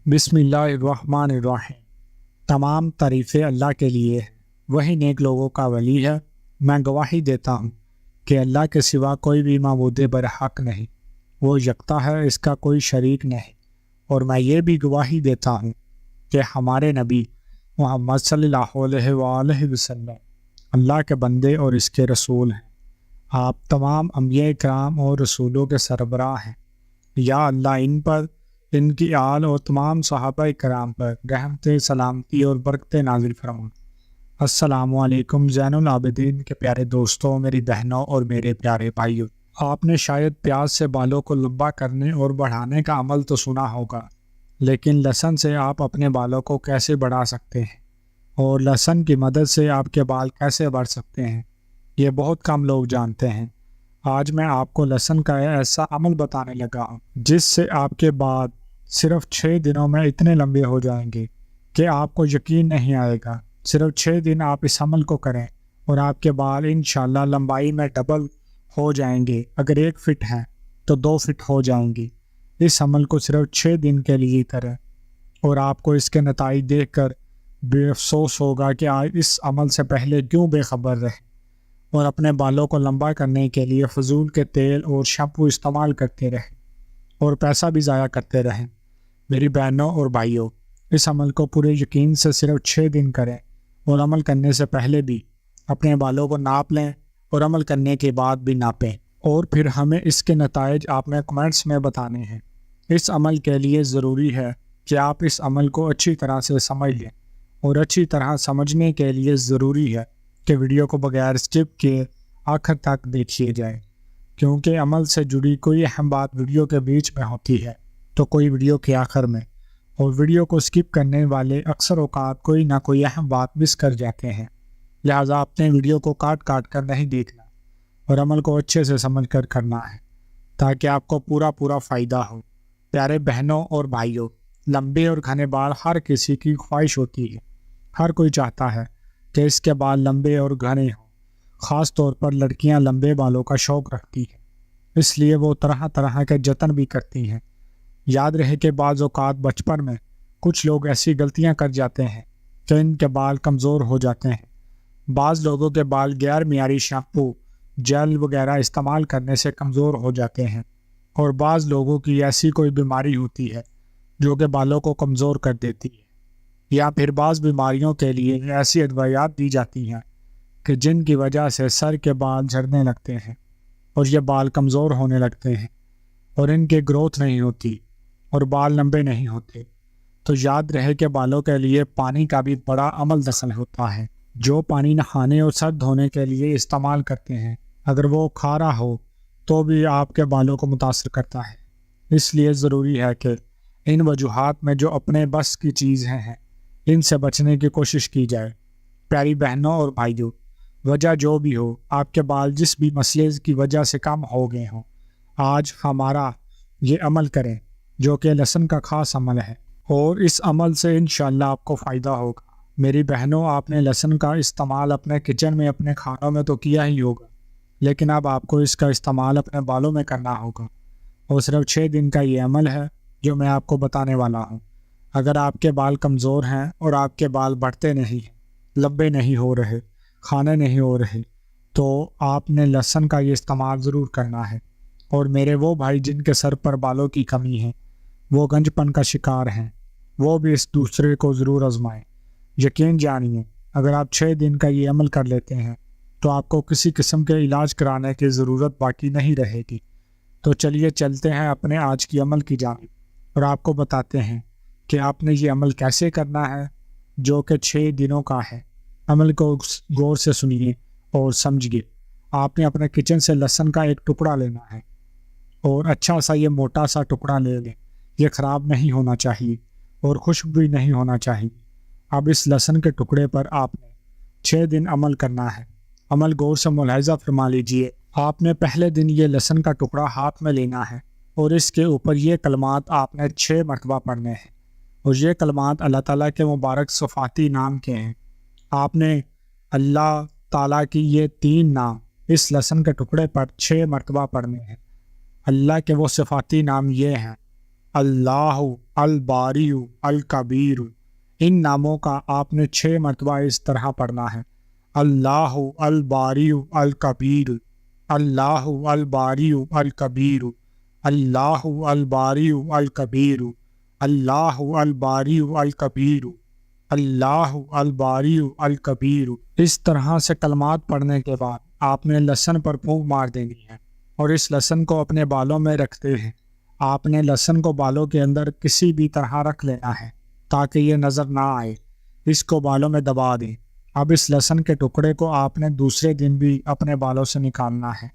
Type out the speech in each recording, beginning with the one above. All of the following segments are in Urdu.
بسم اللہ الرحمن الرحیم۔ تمام تعریفیں اللہ کے لیے ہیں، وہی نیک لوگوں کا ولی ہے۔ میں گواہی دیتا ہوں کہ اللہ کے سوا کوئی بھی معبود برحق نہیں، وہ یکتا ہے، اس کا کوئی شریک نہیں۔ اور میں یہ بھی گواہی دیتا ہوں کہ ہمارے نبی محمد صلی اللہ علیہ وآلہ وسلم اللہ کے بندے اور اس کے رسول ہیں۔ آپ تمام انبیاء کرام اور رسولوں کے سربراہ ہیں۔ یا اللہ ان پر، ان کی آل اور تمام صحابہ کرام پر رحمت، سلامتی اور برکت نازل فرما۔ السلام علیکم زین العابدین کے پیارے دوستوں، میری بہنوں اور میرے پیارے بھائیوں۔ آپ نے شاید پیاز سے بالوں کو لمبا کرنے اور بڑھانے کا عمل تو سنا ہوگا، لیکن لہسن سے آپ اپنے بالوں کو کیسے بڑھا سکتے ہیں اور لہسن کی مدد سے آپ کے بال کیسے بڑھ سکتے ہیں، یہ بہت کم لوگ جانتے ہیں۔ آج میں آپ کو لہسن کا ایسا عمل بتانے لگا ہوں جس سے آپ کے بال صرف 6 دنوں میں اتنے لمبے ہو جائیں گے کہ آپ کو یقین نہیں آئے گا۔ صرف 6 دن آپ اس عمل کو کریں اور آپ کے بال انشاءاللہ لمبائی میں ڈبل ہو جائیں گے۔ اگر 1 فٹ ہیں تو 2 فٹ ہو جائیں گی۔ اس عمل کو صرف 6 دن کے لیے کریں اور آپ کو اس کے نتائج دیکھ کر بے افسوس ہوگا کہ آج اس عمل سے پہلے کیوں بے خبر رہے اور اپنے بالوں کو لمبا کرنے کے لیے فضول کے تیل اور شیمپو استعمال کرتے رہے اور پیسہ بھی ضائع کرتے رہیں۔ میری بہنوں اور بھائیوں، اس عمل کو پورے یقین سے صرف 6 دن کریں اور عمل کرنے سے پہلے بھی اپنے بالوں کو ناپ لیں اور عمل کرنے کے بعد بھی ناپیں، اور پھر ہمیں اس کے نتائج آپ نے کمنٹس میں بتانے ہیں۔ اس عمل کے لیے ضروری ہے کہ آپ اس عمل کو اچھی طرح سے سمجھ لیں، اور اچھی طرح سمجھنے کے لیے ضروری ہے کہ ویڈیو کو بغیر اسکپ کیے آخر تک دیکھیے جائے، کیونکہ عمل سے جڑی کوئی اہم بات ویڈیو کے بیچ میں ہوتی ہے تو کوئی ویڈیو کے آخر میں، اور ویڈیو کو اسکپ کرنے والے اکثر اوقات کوئی نہ کوئی اہم بات مس کر جاتے ہیں۔ لہٰذا اپنے ویڈیو کو کاٹ کر نہیں دیکھنا اور عمل کو اچھے سے سمجھ کر کرنا ہے تاکہ آپ کو پورا فائدہ ہو۔ پیارے بہنوں اور بھائیوں، لمبے اور گھنے بال ہر کسی کی خواہش ہوتی ہے۔ ہر کوئی چاہتا ہے کہ اس کے بال لمبے اور گھنے ہوں۔ خاص طور پر لڑکیاں لمبے بالوں کا شوق رکھتی ہیں، اس لیے وہ طرح کے جتن بھی کرتی ہیں۔ یاد رہے کہ بعض اوقات بچپن میں کچھ لوگ ایسی غلطیاں کر جاتے ہیں کہ ان کے بال کمزور ہو جاتے ہیں۔ بعض لوگوں کے بال غیر معیاری شیمپو، جیل وغیرہ استعمال کرنے سے کمزور ہو جاتے ہیں، اور بعض لوگوں کی ایسی کوئی بیماری ہوتی ہے جو کہ بالوں کو کمزور کر دیتی ہے، یا پھر بعض بیماریوں کے لیے ایسی ادویات دی جاتی ہیں کہ جن کی وجہ سے سر کے بال جھڑنے لگتے ہیں اور یہ بال کمزور ہونے لگتے ہیں اور ان کی گروتھ نہیں ہوتی اور بال لمبے نہیں ہوتے۔ تو یاد رہے کہ بالوں کے لیے پانی کا بھی بڑا عمل دخل ہوتا ہے۔ جو پانی نہانے اور سر دھونے کے لیے استعمال کرتے ہیں، اگر وہ کھارا ہو تو بھی آپ کے بالوں کو متاثر کرتا ہے۔ اس لیے ضروری ہے کہ ان وجوہات میں جو اپنے بس کی چیزیں ہیں ان سے بچنے کی کوشش کی جائے۔ پیاری بہنوں اور بھائیوں، وجہ جو بھی ہو، آپ کے بال جس بھی مسئلے کی وجہ سے کم ہو گئے ہوں، آج ہمارا یہ عمل کریں جو کہ لہسن کا خاص عمل ہے، اور اس عمل سے انشاءاللہ آپ کو فائدہ ہوگا۔ میری بہنوں، آپ نے لہسن کا استعمال اپنے کچن میں، اپنے کھانوں میں تو کیا ہی ہوگا، لیکن اب آپ کو اس کا استعمال اپنے بالوں میں کرنا ہوگا، اور صرف 6 دن کا یہ عمل ہے جو میں آپ کو بتانے والا ہوں۔ اگر آپ کے بال کمزور ہیں اور آپ کے بال بڑھتے نہیں ہیں، لمبے نہیں ہو رہے، کھانے نہیں ہو رہے، تو آپ نے لہسن کا یہ استعمال ضرور کرنا ہے۔ اور میرے وہ بھائی جن کے سر پر بالوں کی کمی ہے، وہ گنج پن کا شکار ہیں، وہ بھی اس دوسرے کو ضرور آزمائیں۔ یقین جانیے، اگر آپ 6 دن کا یہ عمل کر لیتے ہیں تو آپ کو کسی قسم کے علاج کرانے کی ضرورت باقی نہیں رہے گی۔ تو چلیے چلتے ہیں اپنے آج کی عمل کی جانب، اور آپ کو بتاتے ہیں کہ آپ نے یہ عمل کیسے کرنا ہے جو کہ 6 دنوں کا ہے۔ عمل کو غور سے سنیے اور سمجھیے۔ آپ نے اپنے کچن سے لہسن کا ایک ٹکڑا لینا ہے، اور اچھا سا یہ موٹا سا ٹکڑا لے لیں۔ یہ خراب نہیں ہونا چاہیے اور خشک بھی نہیں ہونا چاہیے۔ اب اس لہسن کے ٹکڑے پر آپ نے 6 دن عمل کرنا ہے۔ عمل غور سے ملاحظہ فرما لیجئے۔ آپ نے پہلے دن یہ لہسن کا ٹکڑا ہاتھ میں لینا ہے، اور اس کے اوپر یہ کلمات آپ نے 6 مرتبہ پڑھنے ہیں، اور یہ کلمات اللہ تعالیٰ کے مبارک صفاتی نام کے ہیں۔ آپ نے اللہ تعالیٰ کی یہ 3 نام اس لہسن کے ٹکڑے پر 6 مرتبہ پڑھنے ہیں۔ اللہ کے وہ صفاتی نام یہ ہیں: اللہ الباری الکبیر۔ ان ناموں کا آپ نے 6 مرتبہ اس طرح پڑھنا ہے، اللہ الباری الکبیر، اللہ الباری الکبیر، اللہ الباری الکبیر، اللہ الباری الکبیر، اللہ الباری الکبیر۔ اس طرح سے کلمات پڑھنے کے بعد آپ نے لہسن پر پھونک مار دینی ہے اور اس لہسن کو اپنے بالوں میں رکھتے ہیں۔ آپ نے لہسن کو بالوں کے اندر کسی بھی طرح رکھ لینا ہے تاکہ یہ نظر نہ آئے، اس کو بالوں میں دبا دیں۔ اب اس لہسن کے ٹکڑے کو آپ نے دوسرے دن بھی اپنے بالوں سے نکالنا ہے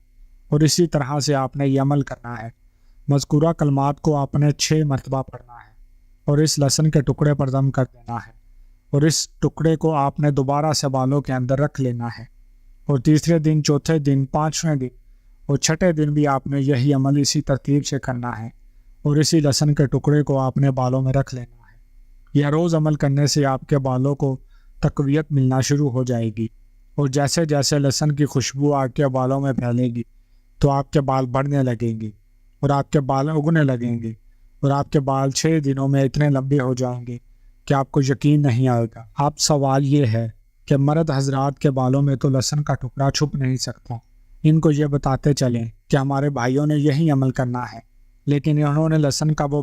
اور اسی طرح سے آپ نے یہ عمل کرنا ہے۔ مذکورہ کلمات کو آپ نے 6 مرتبہ پڑھنا ہے اور اس لہسن کے ٹکڑے پر دم کر دینا ہے اور اس ٹکڑے کو آپ نے دوبارہ سے بالوں کے اندر رکھ لینا ہے اور تیسرے دن، چوتھے دن، 5ویں دن اور 6ٹھے دن بھی آپ نے یہی عمل اسی ترتیب سے کرنا ہے اور اسی لہسن کے ٹکڑے کو آپ نے بالوں میں رکھ لینا ہے۔ یہ روز عمل کرنے سے آپ کے بالوں کو تقویت ملنا شروع ہو جائے گی اور جیسے جیسے لہسن کی خوشبو آپ کے بالوں میں پھیلے گی تو آپ کے بال بڑھنے لگیں گے اور آپ کے بال اگنے لگیں گے اور آپ کے بال 6 دنوں میں اتنے لمبے ہو جائیں گے کہ آپ کو یقین نہیں آئے گا۔ اب سوال یہ ہے کہ مرد حضرات کے بالوں میں تو لہسن کا ٹکڑا چھپ نہیں سکتا۔ ان کو یہ بتاتے چلیں کہ ہمارے بھائیوں نے یہی عمل کرنا ہے، لیکن انہوں نے لہسن کا وہ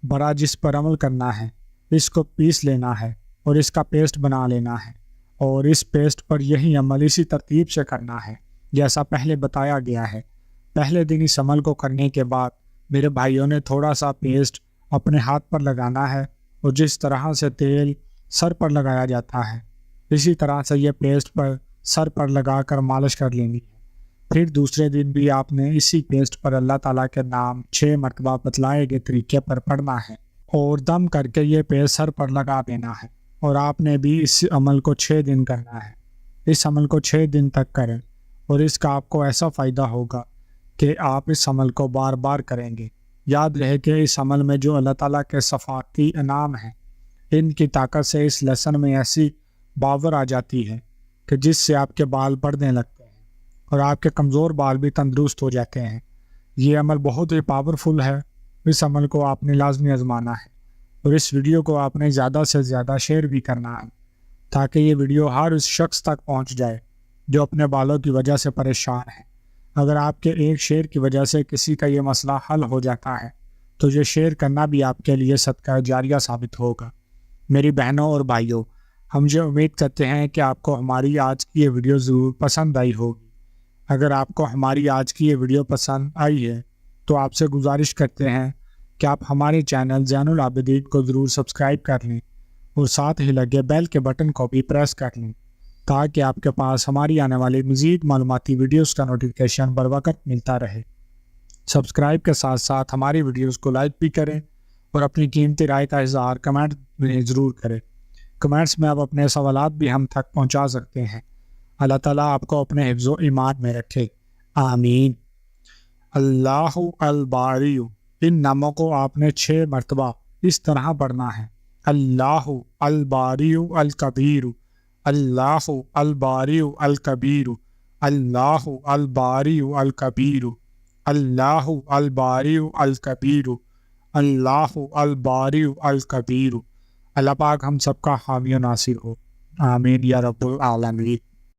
بڑا جس پر عمل کرنا ہے اس کو پیس لینا ہے اور اس کا پیسٹ بنا لینا ہے اور اس پیسٹ پر یہی عمل اسی ترتیب سے کرنا ہے جیسا پہلے بتایا گیا ہے۔ پہلے دن اس عمل کو کرنے کے بعد میرے بھائیوں نے تھوڑا سا پیسٹ اپنے ہاتھ پر لگانا ہے اور جس طرح سے تیل سر پر لگایا جاتا ہے اسی طرح سے یہ پیسٹ پر سر پر لگا کر مالش کر لینی ہے۔ پھر دوسرے دن بھی آپ نے اسی پیسٹ پر اللہ تعالیٰ کے نام 6 مرتبہ بتلائے گئے طریقے پر پڑھنا ہے اور دم کر کے یہ پیسٹ سر پر لگا دینا ہے اور آپ نے بھی اس عمل کو 6 دن کرنا ہے۔ اس عمل کو 6 دن تک کریں اور اس کا آپ کو ایسا فائدہ ہوگا کہ آپ اس عمل کو بار بار کریں گے۔ یاد رہے کہ اس عمل میں جو اللہ تعالیٰ کے صفاتی انعام ہیں، ان کی طاقت سے اس لہسن میں ایسی باور آ جاتی ہے کہ جس سے آپ کے بال بڑھنے لگتے ہیں اور آپ کے کمزور بال بھی تندرست ہو جاتے ہیں۔ یہ عمل بہت ہی پاورفل ہے، اس عمل کو آپ نے لازمی آزمانا ہے اور اس ویڈیو کو آپ نے زیادہ سے زیادہ شیئر بھی کرنا ہے تاکہ یہ ویڈیو ہر اس شخص تک پہنچ جائے جو اپنے بالوں کی وجہ سے پریشان ہے۔ اگر آپ کے ایک شیئر کی وجہ سے کسی کا یہ مسئلہ حل ہو جاتا ہے تو یہ شیئر کرنا بھی آپ کے لیے صدقہ جاریہ ثابت ہوگا۔ میری بہنوں اور بھائیوں، ہم یہ امید کرتے ہیں کہ آپ کو ہماری آج کی یہ ویڈیو ضرور پسند آئی ہوگی۔ اگر آپ کو ہماری آج کی یہ ویڈیو پسند آئی ہے تو آپ سے گزارش کرتے ہیں کہ آپ ہمارے چینل زین العابدین کو ضرور سبسکرائب کر لیں اور ساتھ ہی لگے بیل کے بٹن کو بھی پریس کر لیں تاکہ آپ کے پاس ہماری آنے والی مزید معلوماتی ویڈیوز کا نوٹیفیکیشن بر وقت ملتا رہے۔ سبسکرائب کے ساتھ ساتھ ہماری ویڈیوز کو لائک بھی کریں اور اپنی قیمتی رائے کا اظہار کمنٹ میں ضرور کریں۔ کمنٹس میں آپ اپنے سوالات بھی ہم تک پہنچا سکتے ہیں۔ اللہ تعالیٰ آپ کو اپنے حفظ و ایمان میں رکھے، آمین۔ اللہ الباری، ان ناموں کو آپ نے 6 مرتبہ اس طرح پڑھنا ہے، اللہ الباری الکبیر، اللہ الباری الکبیر، اللہ الباری الکبیر، اللہ الباری الکبیر، اللہ الباری الکبیر۔ اللہ پاک ہم سب کا حامی و ناصر ہو، آمین یا رب العالمین۔